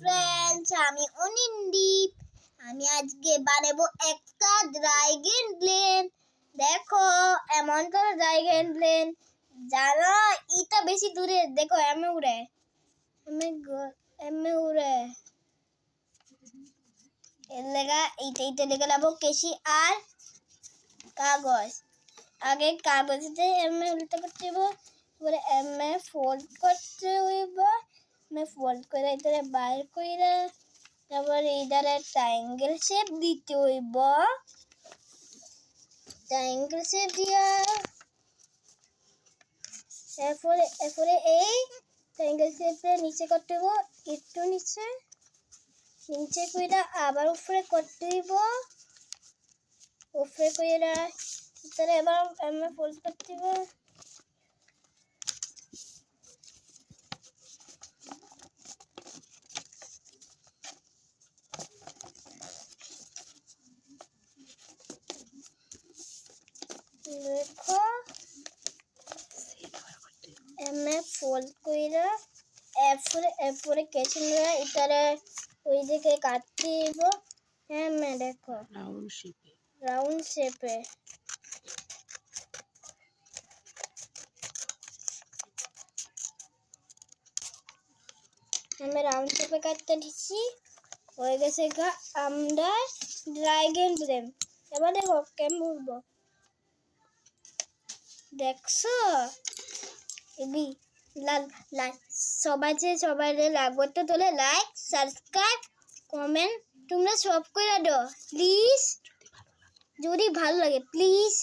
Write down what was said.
Friends, আমি অনিন্দীপ। আমি আজকে বানাবো একটা ড্রাগন প্লেন। দেখো এমন করে ড্রাগন প্লেন যারা এটা বেশি দূরে দেখো এমে উড়ে উড়ে এর লেগা এইটা লেগে লাবো কেশি আর কাগজ। আগে কাগজে এমে উল্টে করতে হইব, এবারে এমে ফোল্ড করতে হইব, এমে ফোল্ড করে এটারে বাইর কইরা তারপরে এইটারে ট্রায়াঙ্গেল শেপ দিতে হইব। ট্রায়াঙ্গেল শেপ দিয়া এরপরে এই ট্রায়াঙ্গেল শেপে নিচে করতে হইব, একটু নিচে কইরা আবার উপরে করতে হইব, উপরে কইরা এটারে এবার এমে ফোল্ড করতে হইব। দেখো এমে ফোল্ড কইরা এরপরে কেচিনরা এটারে ওই দিকে কাটতে দিব। এমে দেখো রাউন্ড শেপে আমি রাউন্ড শেপে কাটতে দিচ্ছি। হয়ে গেছে গা আমরা ড্রাগন প্লেন। এবার দেখো কেমন উঠবো, দেখছো এবি সবাই লাগবে তো তোলে লাইক সাবস্ক্রাইব কমেন্ট তোমরা সব করে দাও প্লিজ, যদি ভালো লাগে প্লিজ।